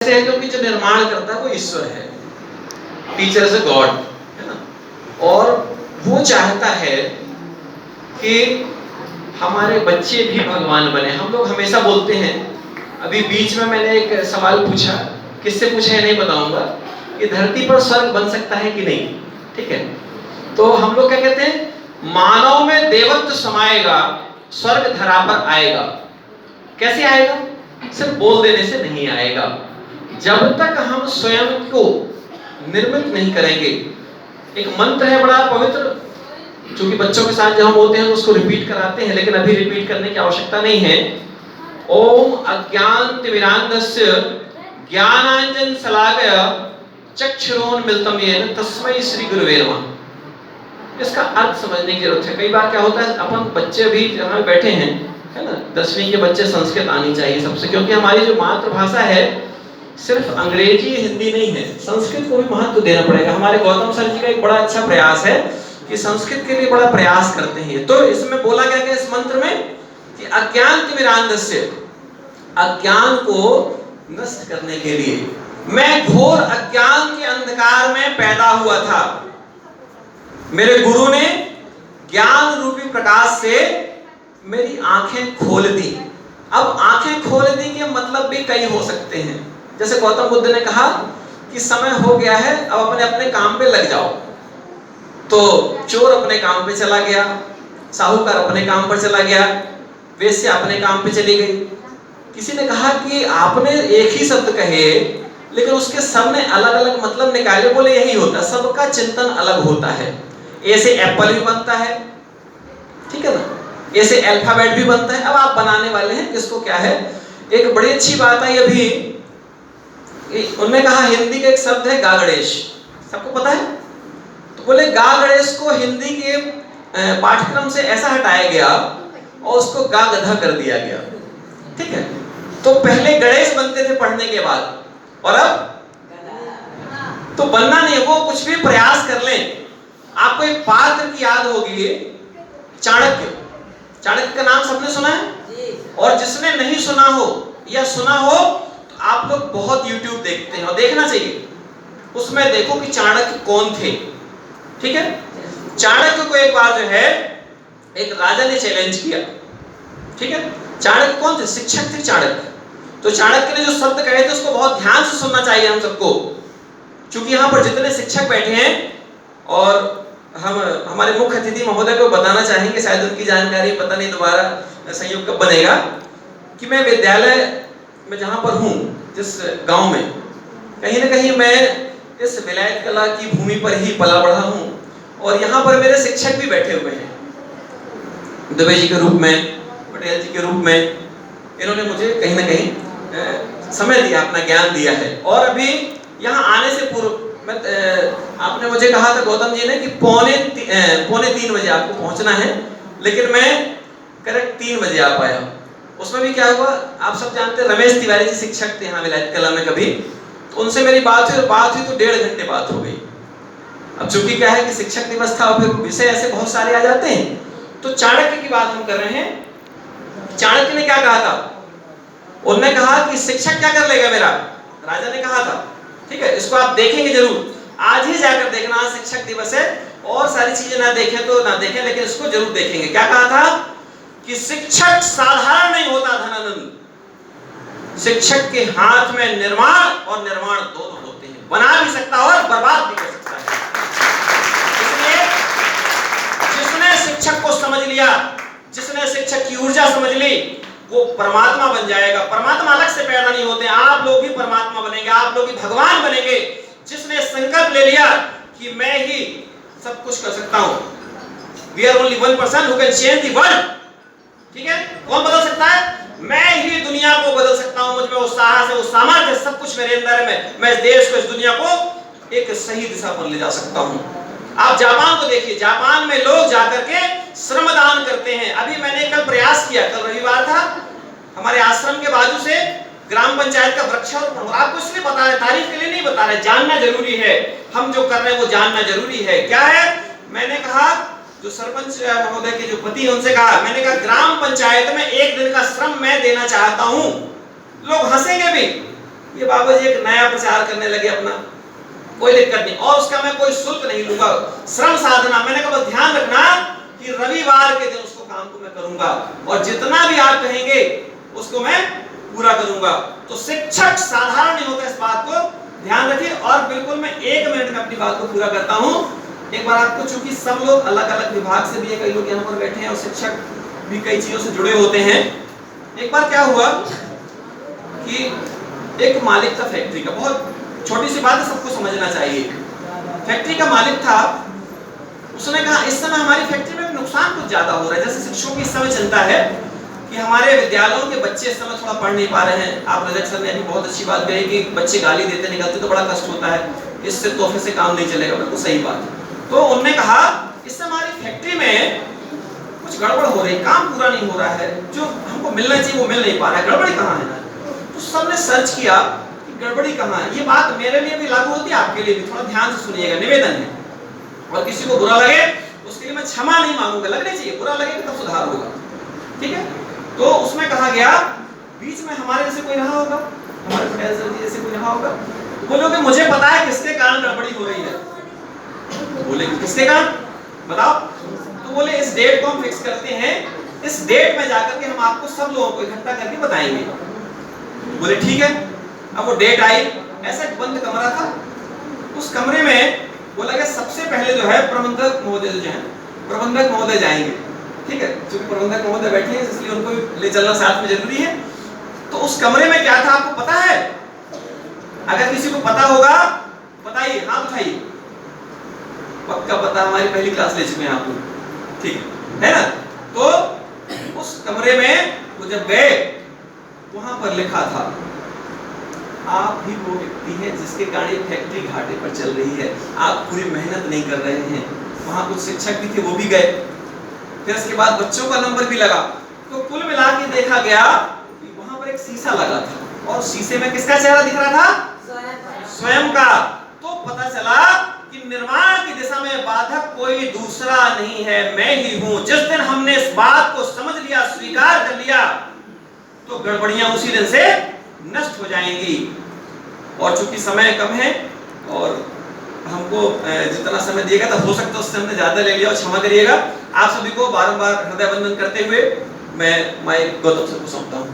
ऐसे है क्योंकि जो निर्माण करता है वो ईश्वर है, टीचर इज अ गॉड, है ना। और वो चाहता है कि हमारे बच्चे भी भगवान बने। हम लोग हमेशा बोलते हैं, अभी बीच में मैंने एक सवाल पूछा, किससे पूछा है नहीं बताऊंगा, कि धरती पर स्वर्ग बन सकता है कि नहीं। ठीक है, तो हम लोग क्या कहते हैं, मानव में देवत्व समाएगा, स्वर्ग धरा पर आएगा। कैसे आएगा? सिर्फ बोल देने से नहीं आएगा। जब तक हम स्वयं को निर्मित नहीं करेंगे। एक मंत्र है बड़ा पवित्र, जो कि बच्चों के साथ जब हम बोलते हैं तो उसको रिपीट कराते हैं, लेकिन अभी रिपीट करने की आवश्यकता नहीं है। ओम अज्ञानतिमिरान्धस्य ज्ञानांजन शलाकया चक्षुरोन्मिलितं येन तस्मै श्री गुरुवे नमः। इसका अर्थ समझने की जरूरत है। कई बार क्या होता है, अपन बच्चे भी जहाँ बैठे हैं, है ना, 10वीं के बच्चे, संस्कृत आनी चाहिए सबसे, क्योंकि हमारी जो मातृभाषा है सिर्फ अंग्रेजी हिंदी नहीं है, संस्कृत को भी महत्व देना पड़ेगा। हमारे गौतम सर जी का एक बड़ा अच्छा प्रयास है कि संस्कृत के लिए बड़ा प्रयास करते हैं। तो इसमें बोला गया कि इस मंत्र में कि अज्ञानतिमिरान्धस्य, अज्ञान को नष्ट करने के लिए, मैं घोर अज्ञान के अंधकार में पैदा हुआ था, मेरे गुरु ने ज्ञान रूपी प्रकाश से मेरी आंखें खोल दी। अब आंखें खोल दी के मतलब भी कई हो सकते हैं। जैसे गौतम बुद्ध ने कहा कि समय हो गया है, अब अपने अपने काम पे लग जाओ। तो चोर अपने काम पे चला गया, साहूकार अपने काम पर चला गया, वेश्या अपने काम पे चली गई। किसी ने कहा कि आपने एक ही शब्द कहे लेकिन उसके सब ने अलग अलग मतलब निकाले। बोले यही होता है, सबका चिंतन अलग होता है। ऐसे एप्पल भी बनता है, ठीक है ना, ऐसे अल्फाबेट भी बनता है। अब आप बनाने वाले हैं, किसको क्या है। एक बड़ी अच्छी बात आई अभी, उन्होंने कहा हिंदी का एक शब्द है गागणेश, सबको पता है। तो बोले गागणेश को हिंदी के पाठ्यक्रम से ऐसा हटाया गया और उसको गागधा कर दिया गया। ठीक है, तो पहले गणेश बनते थे पढ़ने के बाद, और अब तो बनना नहीं। वो कुछ भी प्रयास कर लें। आपको एक पात्र की याद होगी, चाणक्य। चाणक्य का नाम सबने सुना है, और जिसने नहीं सुना हो या सुना हो तो आप लोग बहुत YouTube देखते हैं और देखना चाहिए। उसमें देखो कि चाणक्य कौन थे। ठीक है, चाणक्य को एक बार जो है एक राजा ने चैलेंज किया। ठीक है, चाणक्य कौन थे? शिक्षक थे चाणक्य। तो चाणक्य ने जो शब्द कहे थे उसको बहुत ध्यान से सुनना चाहिए हम सबको, क्योंकि यहाँ पर जितने शिक्षक बैठे हैं, और हम हमारे मुख्य अतिथि महोदय को बताना चाहेंगे, शायद उनकी जानकारी पता नहीं दोबारा संयोग कब बनेगा, कि मैं विद्यालय में जहाँ पर हूँ, जिस गांव में, कहीं ना कहीं मैं इस विलायत कला की भूमि पर ही पला बढ़ा हूँ, और यहाँ पर मेरे शिक्षक भी बैठे हुए हैं, दुबे जी के रूप में, पटेल जी के रूप में। इन्होंने मुझे कहीं ना कहीं समय दिया, अपना ज्ञान दिया है। और अभी यहाँ आने से पूर्व आपने मुझे कहा था गौतम जी ने कि पौने 3 बजे आपको पहुंचना है, लेकिन मैं करेक्ट 3 बजे आ पाया। उसमें भी क्या हुआ, आप सब जानते हैं, रमेश तिवारी जी शिक्षक थे यहाँ विलायत कला में कभी, तो उनसे मेरी बात हुई तो 1.5 घंटे बात हो गई। अब चूंकि क्या है कि शिक्षक दिवस था और फिर विषय ऐसे बहुत सारे आ जाते हैं। तो चाणक्य की बात हम कर रहे हैं। चाणक्य ने क्या कहा था? उन्होंने कहा कि शिक्षक क्या कर लेगा मेरा, राजा ने कहा था। ठीक है, इसको आप देखेंगे जरूर, आज ही जाकर देखना, आज शिक्षक दिवस है, और सारी चीजें ना देखें तो ना देखें, लेकिन इसको जरूर देखेंगे। क्या कहा था कि शिक्षक साधारण नहीं होता धनानंद, शिक्षक के हाथ में निर्माण और निर्माण दोनों होते हैं, बना भी सकता है और बर्बाद भी कर सकता है। इसलिए जिसने शिक्षक को समझ लिया, जिसने शिक्षक की ऊर्जा समझ ली, वो परमात्मा बन जाएगा। परमात्मा अलग से पैदा नहीं होते, आप लोग भी परमात्मा बनेंगे, आप लोग भी भगवान बनेंगे। जिसने संकल्प ले लिया कि मैं ही सब कुछ कर सकता हूं, we are only one person who can change the world। ठीक है, कौन बदल सकता है? मैं ही दुनिया को बदल सकता हूं। मुझ में वो साहस है, वो सामर्थ्य, सब कुछ मेरे अंदर है। मैं इस देश को, इस दुनिया को एक सही दिशा पर ले जा सकता हूं। आप जापान को देखिए, जापान में लोग जाकर के श्रमदान करते हैं। अभी मैंने कल प्रयास किया, कल रविवार था, हमारे आश्रम के बाजू से ग्राम पंचायत का वृक्षारोपण। और आपको इसलिए बता रहे, तारीफ के लिए नहीं बता रहे, जानना जरूरी है। हम जो कर रहे हैं वो जानना जरूरी है। क्या है? मैंने कहा, जो सरपंच महोदय के जो पति है उनसे कहा, मैंने कहा ग्राम पंचायत में 1 दिन का श्रम मैं देना चाहता हूं। लोग हंसेंगे भी, ये बाबा जी एक नया प्रचार करने लगे अपना, कोई दिक्कत नहीं, और उसका मैं कोई शुल्क नहीं लूंगा, श्रम साधना। मैंने कहा बस ध्यान रखना कि रविवार के दिन उसको काम को मैं करूंगा और जितना भी आप कहेंगे उसको मैं पूरा करूंगा। तो शिक्षक साधारण नहीं होता, इस बात को ध्यान रखिए। और बिल्कुल मैं 1 मिनट में अपनी बात को पूरा करता हूं। एक बार आपको, चूंकि सब लोग अलग अलग विभाग से भी है, कई लोग यहाँ पर बैठे हैं और शिक्षक भी कई चीजों से जुड़े होते हैं। एक बार क्या हुआ कि एक मालिक था फैक्ट्री का, बहुत छोटी सी बात है, सबको समझना चाहिए। फैक्ट्री का मालिक था, उसने कहा इस समय हमारी फैक्ट्री में नुकसान कुछ ज्यादा हो रहा है। जैसे शिक्षकों की इस समय चिंता है कि हमारे विद्यालयों के बच्चे इस समय थोड़ा पढ़ नहीं पा रहे हैं। आप रजक सर ने अभी बहुत अच्छी बात कही कि बच्चे गाली देते निकलते तो बड़ा कष्ट होता है, इससे तोहफे से काम नहीं चलेगा। बिल्कुल सही बात है। तो उन्होंने कहा इस समय हमारी फैक्ट्री में कुछ गड़बड़ हो रही, काम पूरा नहीं हो रहा है, जो हमको मिलना चाहिए वो मिल नहीं पा रहा है, गड़बड़ी कहाँ है? तो सबने सर्च किया कि गड़बड़ी कहाँ है। ये बात मेरे लिए भी लागू होती है, आपके लिए भी, थोड़ा ध्यान से सुनिएगा, निवेदन है। और किसी को बुरा लगे उसके लिए मैं क्षमा नहीं मांगूंगा, लगने चाहिए, बुरा लगे तब सुधार होगा, ठीक है। तो उसमें कहा गया बीच में हमारे जैसे कोई रहा होगा, हमारे पटेल सर जी जैसे कोई रहा होगा, बोलो कि मुझे पता है किसके कारण गड़बड़ी हो रही है। बोले किसके कारण बताओ? तो बोले इस डेट को हम फिक्स करते हैं, इस डेट में जाकर के हम आपको सब लोगों को इकट्ठा करके बताएंगे। बोले ठीक है। अब वो डेट आई, ऐसा एक बंद कमरा था, उस कमरे में बोला गया सबसे पहले जो है प्रबंधक महोदय जो है, प्रबंधक महोदय जाएंगे, ठीक है, क्योंकि प्रबंधक महोदय बैठे हैं इसलिए उनको ले चलना साथ में जरूरी है। तो उस कमरे में क्या था आपको पता है? अगर किसी को पता होगा बताइए, हाथ उठाइए। पक्का पता, हमारी पहली क्लास ले चुके हैं आप लोग, ठीक है ना? तो उस कमरे में वो जब गए, वहां पर लिखा था आप ही वो व्यक्ति है जिसके कारण ये फैक्ट्री घाटे पर चल रही है, आप पूरी मेहनत नहीं कर रहे हैं। वहां कुछ शिक्षक भी थे, वो भी गए। फिर इसके बाद बच्चों का नंबर भी लगा। तो कुल मिला के देखा गया कि वहां पर एक शीशा लगा था और शीशे में किसका चेहरा दिख रहा था? स्वयं का। तो पता चला कि निर्माण की दिशा में बाधक कोई दूसरा नहीं है, मैं ही हूं। जिस दिन हमने इस बात को समझ लिया, स्वीकार कर लिया, तो गड़बड़ियां उसी दिन से नष्ट हो जाएंगी। और चूंकि समय कम है और हमको जितना समय दिया गया था, हो सकता है उससे हमने ज्यादा ले लिया, और क्षमा करिएगा। आप सभी को बारंबार हृदय बंधन करते हुए मैं माइक गौतम सर को सौंपता हूं।